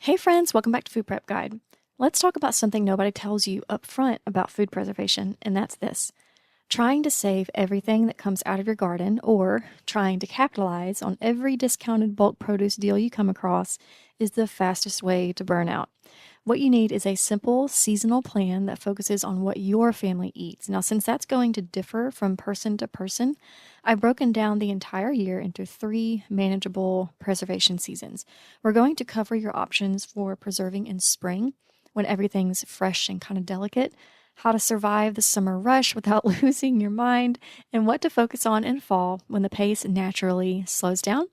Hey friends, welcome back to Food Prep Guide. Let's talk about something nobody tells you up front about food preservation, and that's this. Trying to save everything that comes out of your garden or trying to capitalize on every discounted bulk produce deal you come across is the fastest way to burn out. What you need is a simple seasonal plan that focuses on what your family eats. Now, since that's going to differ from person to person, I've broken down the entire year into 3 manageable preservation seasons. We're going to cover your options for preserving in spring when everything's fresh and kind of delicate, how to survive the summer rush without losing your mind, and what to focus on in fall when the pace naturally slows down.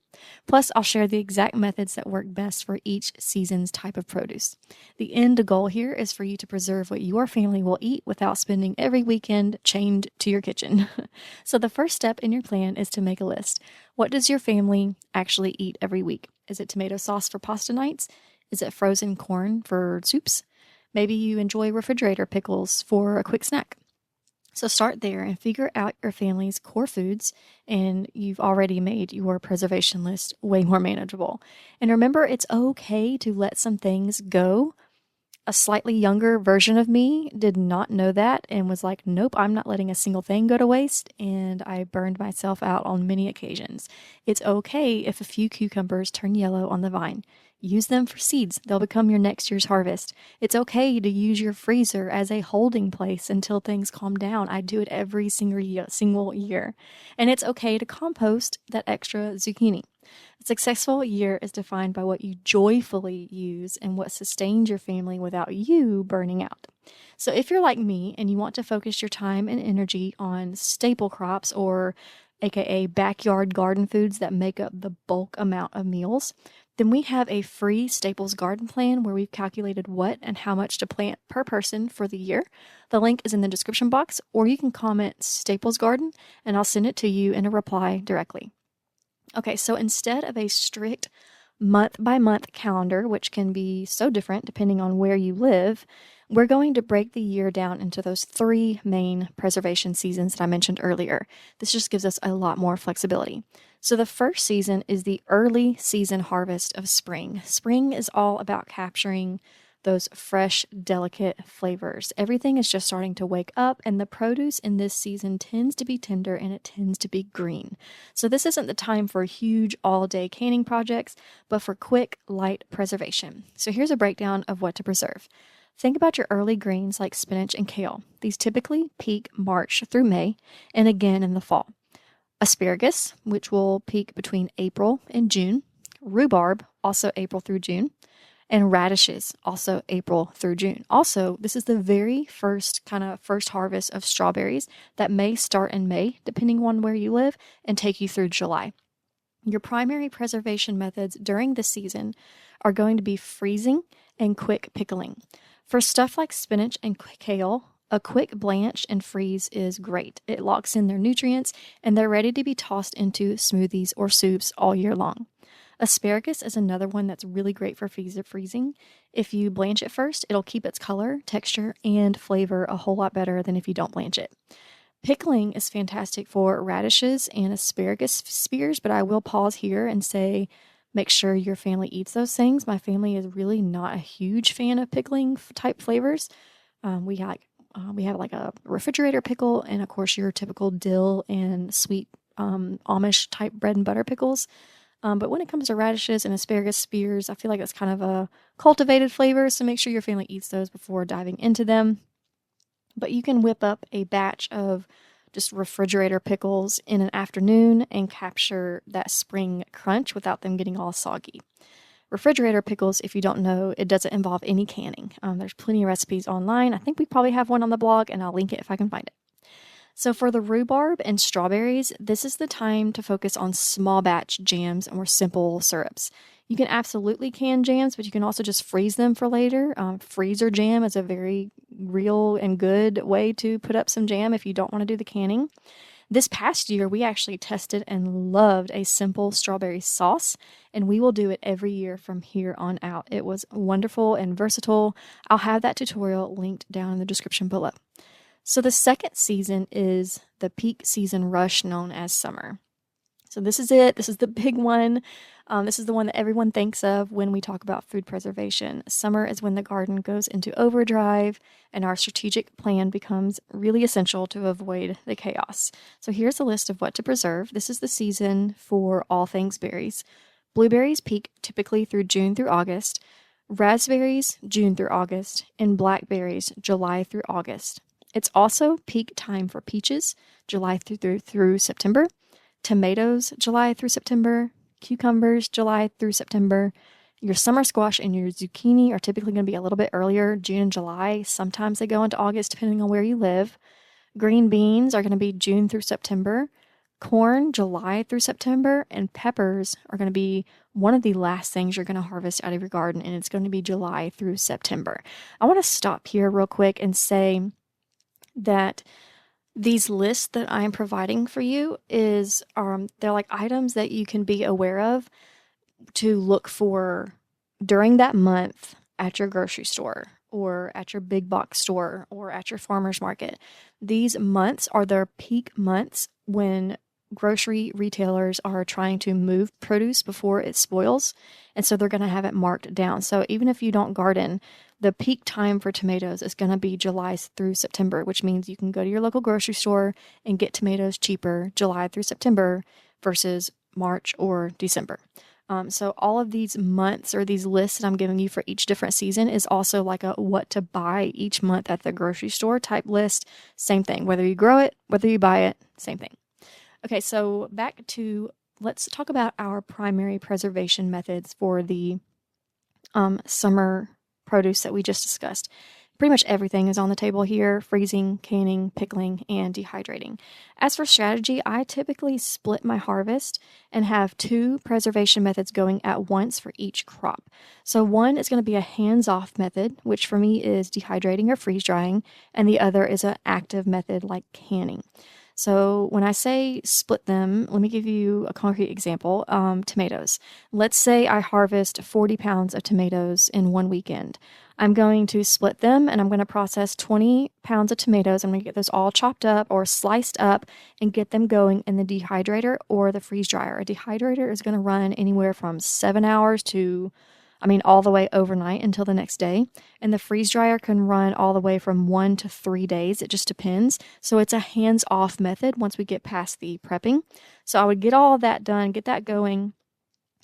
Plus, I'll share the exact methods that work best for each season's type of produce. The end goal here is for you to preserve what your family will eat without spending every weekend chained to your kitchen. So the first step in your plan is to make a list. What does your family actually eat every week? Is it tomato sauce for pasta nights? Is it frozen corn for soups? Maybe you enjoy refrigerator pickles for a quick snack. So start there and figure out your family's core foods, and you've already made your preservation list way more manageable. And remember, it's okay to let some things go. A slightly younger version of me did not know that and was like, nope, I'm not letting a single thing go to waste, and I burned myself out on many occasions. It's okay if a few cucumbers turn yellow on the vine. Use them for seeds. They'll become your next year's harvest. It's okay to use your freezer as a holding place until things calm down. I do it every single year. And it's okay to compost that extra zucchini. A successful year is defined by what you joyfully use and what sustains your family without you burning out. So if you're like me and you want to focus your time and energy on staple crops or aka backyard garden foods that make up the bulk amount of meals, then we have a free Staples garden plan where we've calculated what and how much to plant per person for the year. The link is in the description box, or you can comment Staples Garden and I'll send it to you in a reply directly. Okay, so instead of a strict month by month calendar, which can be so different depending on where you live, we're going to break the year down into those 3 main preservation seasons that I mentioned earlier. This just gives us a lot more flexibility. So the first season is the early season harvest of spring. Spring is all about capturing those fresh, delicate flavors. Everything is just starting to wake up, and the produce in this season tends to be tender and it tends to be green. So this isn't the time for huge all-day canning projects, but for quick, light preservation. So here's a breakdown of what to preserve. Think about your early greens like spinach and kale. These typically peak March through May and again in the fall. Asparagus, which will peak between April and June. Rhubarb, also April through June. And radishes, also April through June. Also, this is the very first harvest of strawberries that may start in May, depending on where you live, and take you through July. Your primary preservation methods during this season are going to be freezing and quick pickling. For stuff like spinach and kale, a quick blanch and freeze is great. It locks in their nutrients and they're ready to be tossed into smoothies or soups all year long. Asparagus is another one that's really great for freezing. If you blanch it first, it'll keep its color, texture, and flavor a whole lot better than if you don't blanch it. Pickling is fantastic for radishes and asparagus spears, but I will pause here and say make sure your family eats those things. My family is really not a huge fan of pickling type flavors. We have like a refrigerator pickle and, of course, your typical dill and sweet Amish type bread and butter pickles. But when it comes to radishes and asparagus spears, I feel like that's kind of a cultivated flavor, so make sure your family eats those before diving into them. But you can whip up a batch of just refrigerator pickles in an afternoon and capture that spring crunch without them getting all soggy. Refrigerator pickles, if you don't know, it doesn't involve any canning. There's plenty of recipes online. I think we probably have one on the blog, and I'll link it if I can find it. So for the rhubarb and strawberries, this is the time to focus on small batch jams or simple syrups. You can absolutely can jams, but you can also just freeze them for later. Freezer jam is a very real and good way to put up some jam if you don't want to do the canning. This past year, we actually tested and loved a simple strawberry sauce, and we will do it every year from here on out. It was wonderful and versatile. I'll have that tutorial linked down in the description below. So the second season is the peak season rush known as summer. So this is it. This is the big one. This is the one that everyone thinks of when we talk about food preservation. Summer is when the garden goes into overdrive and our strategic plan becomes really essential to avoid the chaos. So here's a list of what to preserve. This is the season for all things berries. Blueberries peak typically through June through August, raspberries June through August, and blackberries July through August. It's also peak time for peaches, July through September, tomatoes July through September, cucumbers July through September. Your summer squash and your zucchini are typically going to be a little bit earlier, June and July. Sometimes they go into August depending on where you live. Green beans are going to be June through September. Corn, July through September, and peppers are going to be one of the last things you're going to harvest out of your garden, and it's going to be July through September. I want to stop here real quick and say that these lists that I'm providing for you they're like items that you can be aware of to look for during that month at your grocery store or at your big box store or at your farmer's market. These months are their peak months when grocery retailers are trying to move produce before it spoils, and so they're going to have it marked down. So even if you don't garden, the peak time for tomatoes is going to be July through September, which means you can go to your local grocery store and get tomatoes cheaper July through September versus March or December. So all of these months or these lists that I'm giving you for each different season is also like a what to buy each month at the grocery store type list. Same thing, whether you grow it, whether you buy it, same thing. Okay, so let's talk about our primary preservation methods for the summer produce that we just discussed. Pretty much everything is on the table here: freezing, canning, pickling, and dehydrating. As for strategy, I typically split my harvest and have 2 preservation methods going at once for each crop. So one is going to be a hands-off method, which for me is dehydrating or freeze drying, and the other is an active method like canning. So when I say split them, let me give you a concrete example. Tomatoes. Let's say I harvest 40 pounds of tomatoes in one weekend. I'm going to split them and I'm going to process 20 pounds of tomatoes. I'm going to get those all chopped up or sliced up and get them going in the dehydrator or the freeze dryer. A dehydrator is going to run anywhere from 7 hours to all the way overnight until the next day. And the freeze dryer can run all the way from 1 to 3 days. It just depends. So it's a hands-off method once we get past the prepping. So I would get all of that done, get that going,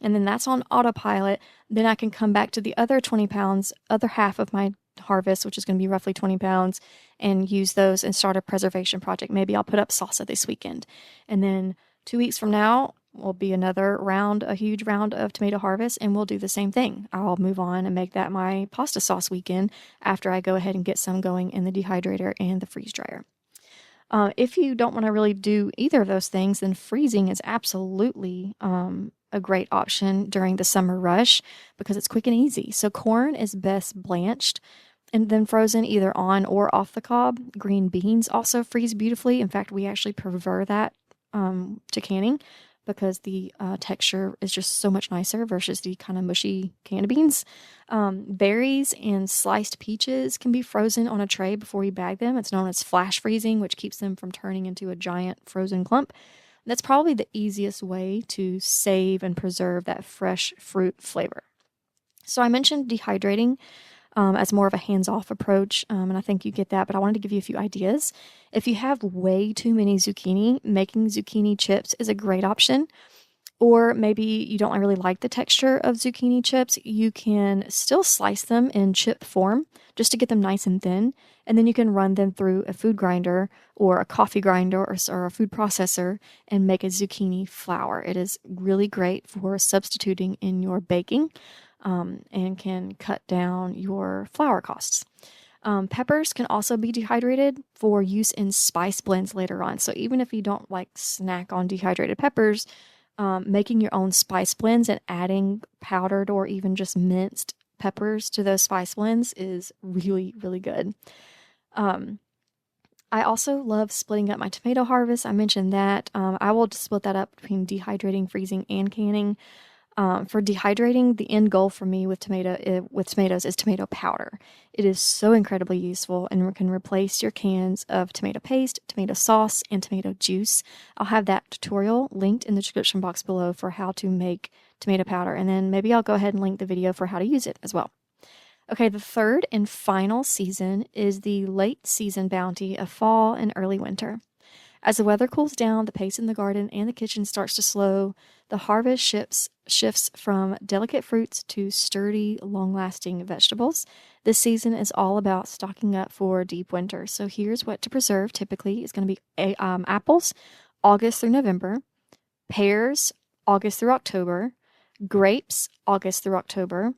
and then that's on autopilot. Then I can come back to the other 20 pounds, other half of my harvest, which is going to be roughly 20 pounds, and use those and start a preservation project. Maybe I'll put up salsa this weekend. And then 2 weeks from now, will be a huge round of tomato harvest, and we'll do the same thing. I'll move on and make that my pasta sauce weekend after I go ahead and get some going in the dehydrator and the freeze dryer. If you don't want to really do either of those things, then freezing is absolutely a great option during the summer rush because it's quick and easy. So corn is best blanched and then frozen either on or off the cob. Green beans also freeze beautifully. In fact, we actually prefer that to canning because the texture is just so much nicer versus the kind of mushy canned beans. Berries and sliced peaches can be frozen on a tray before you bag them. It's known as flash freezing, which keeps them from turning into a giant frozen clump. That's probably the easiest way to save and preserve that fresh fruit flavor. So I mentioned dehydrating as more of a hands-off approach, and I think you get that, but I wanted to give you a few ideas. If you have way too many zucchini, making zucchini chips is a great option. Or maybe you don't really like the texture of zucchini chips, you can still slice them in chip form just to get them nice and thin, and then you can run them through a food grinder or a coffee grinder or a food processor and make a zucchini flour. It is really great for substituting in your baking. And can cut down your flour costs. Peppers can also be dehydrated for use in spice blends later on. So even if you don't like snack on dehydrated peppers, making your own spice blends and adding powdered or even just minced peppers to those spice blends is really, really good. I also love splitting up my tomato harvest. I mentioned that. I will just split that up between dehydrating, freezing, and canning. For dehydrating, the end goal for me with tomatoes is tomato powder. It is so incredibly useful and can replace your cans of tomato paste, tomato sauce, and tomato juice. I'll have that tutorial linked in the description box below for how to make tomato powder, and then maybe I'll go ahead and link the video for how to use it as well. Okay, the third and final season is the late season bounty of fall and early winter. As the weather cools down, the pace in the garden and the kitchen starts to slow. The harvest shifts from delicate fruits to sturdy, long-lasting vegetables. This season is all about stocking up for deep winter. So here's what to preserve. Typically, it's going to be apples, August through November, pears, August through October, grapes, August through October.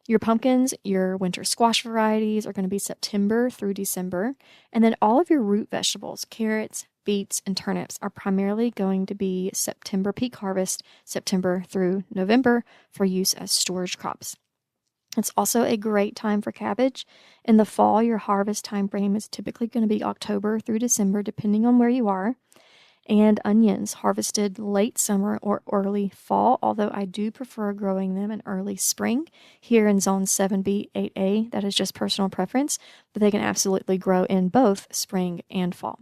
Your pumpkins, your winter squash varieties are going to be September through December. And then all of your root vegetables, carrots, beets, and turnips are primarily going to be September peak harvest, September through November for use as storage crops. It's also a great time for cabbage. In the fall, your harvest time frame is typically going to be October through December, depending on where you are. And onions, harvested late summer or early fall, although I do prefer growing them in early spring. Here in Zone 7B, 8A, that is just personal preference, but they can absolutely grow in both spring and fall.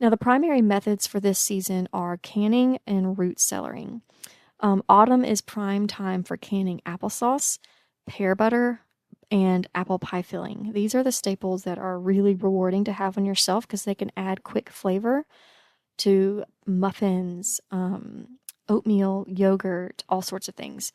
Now, the primary methods for this season are canning and root cellaring. Autumn is prime time for canning applesauce, pear butter, and apple pie filling. These are the staples that are really rewarding to have on your shelf because they can add quick flavor to muffins, oatmeal, yogurt, all sorts of things.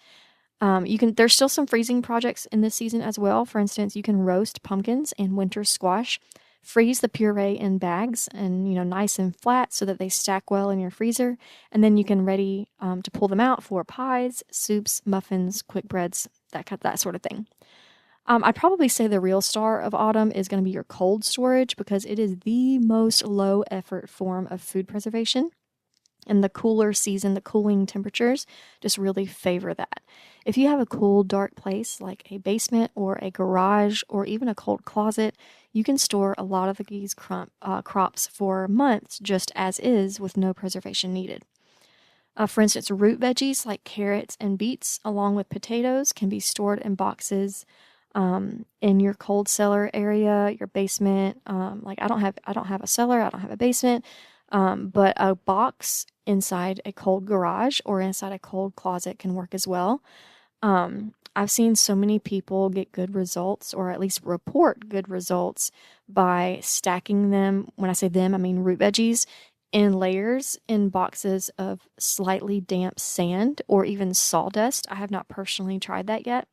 There's still some freezing projects in this season as well. For instance, you can roast pumpkins and winter squash, freeze the puree in bags and, nice and flat so that they stack well in your freezer. And then you can ready to pull them out for pies, soups, muffins, quick breads, that sort of thing. I'd probably say the real star of autumn is going to be your cold storage because it is the most low effort form of food preservation. And the cooler season, the cooling temperatures just really favor that. If you have a cool, dark place like a basement or a garage or even a cold closet, you can store a lot of these crops for months just as is with no preservation needed. For instance, root veggies like carrots and beets, along with potatoes, can be stored in boxes in your cold cellar area, your basement. I don't have a cellar, I don't have a basement, but a box inside a cold garage or inside a cold closet can work as well. I've seen so many people get good results, or at least report good results, by stacking them. When I say them, I mean root veggies in layers in boxes of slightly damp sand or even sawdust. I have not personally tried that yet.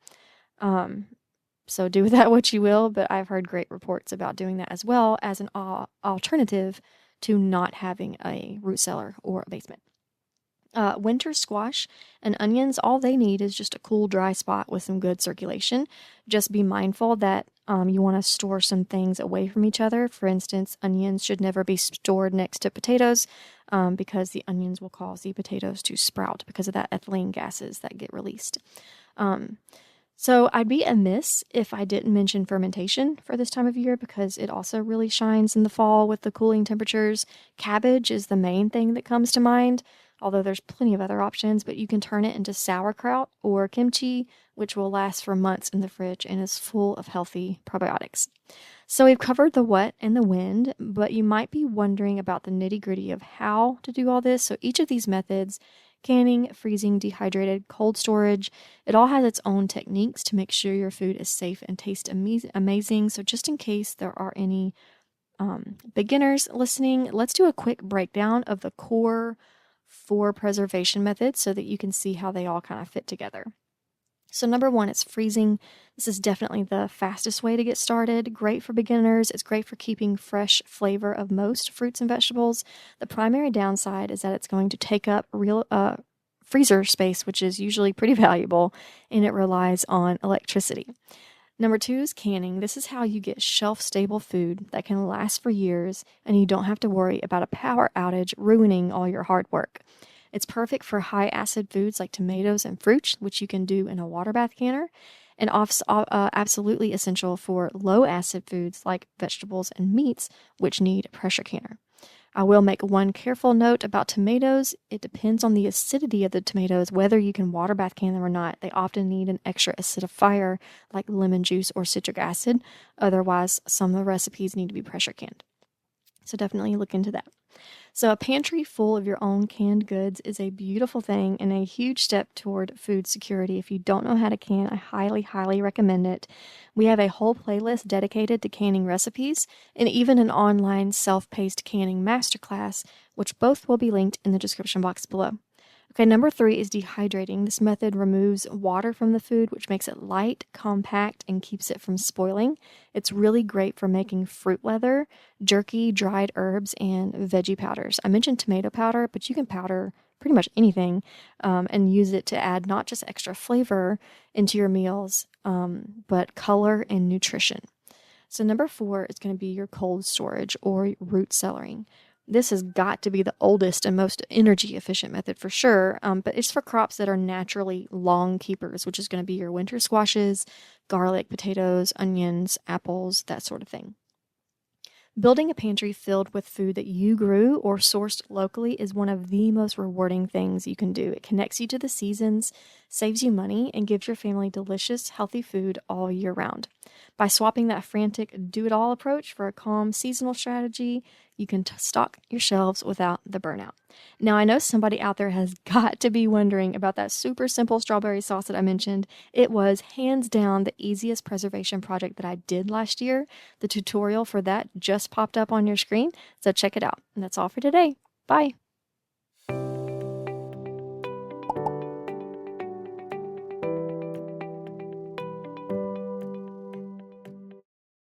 So do with that what you will, but I've heard great reports about doing that as well as an alternative to not having a root cellar or a basement. Winter squash and onions, all they need is just a cool, dry spot with some good circulation. Just be mindful that you want to store some things away from each other. For instance, onions should never be stored next to potatoes because the onions will cause the potatoes to sprout because of that ethylene gases that get released. So I'd be amiss if I didn't mention fermentation for this time of year because it also really shines in the fall with the cooling temperatures. Cabbage is the main thing that comes to mind, although there's plenty of other options, but you can turn it into sauerkraut or kimchi, which will last for months in the fridge and is full of healthy probiotics. So we've covered the what and the when, but you might be wondering about the nitty-gritty of how to do all this. So each of these methods, canning, freezing, dehydrated, cold storage, it all has its own techniques to make sure your food is safe and tastes amazing. So just in case there are any beginners listening, let's do a quick breakdown of the core 4 preservation methods so that you can see how they all kind of fit together. So number 1 is freezing. This is definitely the fastest way to get started. Great for beginners. It's great for keeping fresh flavor of most fruits and vegetables. The primary downside is that it's going to take up real freezer space, which is usually pretty valuable, and it relies on electricity. Number 2 is canning. This is how you get shelf-stable food that can last for years, and you don't have to worry about a power outage ruining all your hard work. It's perfect for high-acid foods like tomatoes and fruit, which you can do in a water bath canner, and absolutely essential for low-acid foods like vegetables and meats, which need a pressure canner. I will make one careful note about tomatoes. It depends on the acidity of the tomatoes, whether you can water bath can them or not. They often need an extra acidifier like lemon juice or citric acid. Otherwise, some of the recipes need to be pressure canned. So definitely look into that. So a pantry full of your own canned goods is a beautiful thing and a huge step toward food security. If you don't know how to can, I highly, highly recommend it. We have a whole playlist dedicated to canning recipes and even an online self-paced canning masterclass, which both will be linked in the description box below. Okay, number 3 is dehydrating. This method removes water from the food, which makes it light, compact, and keeps it from spoiling. It's really great for making fruit leather, jerky, dried herbs, and veggie powders. I mentioned tomato powder, but you can powder pretty much anything and use it to add not just extra flavor into your meals, but color and nutrition. So number 4 is going to be your cold storage or root cellaring. This has got to be the oldest and most energy efficient method for sure, but it's for crops that are naturally long keepers, which is going to be your winter squashes, garlic, potatoes, onions, apples, that sort of thing. Building a pantry filled with food that you grew or sourced locally is one of the most rewarding things you can do. It connects you to the seasons, saves you money, and gives your family delicious, healthy food all year round. By swapping that frantic do-it-all approach for a calm seasonal strategy, you can stock your shelves without the burnout. Now, I know somebody out there has got to be wondering about that super simple strawberry sauce that I mentioned. It was hands down the easiest preservation project that I did last year. The tutorial for that just popped up on your screen, so check it out. And that's all for today. Bye.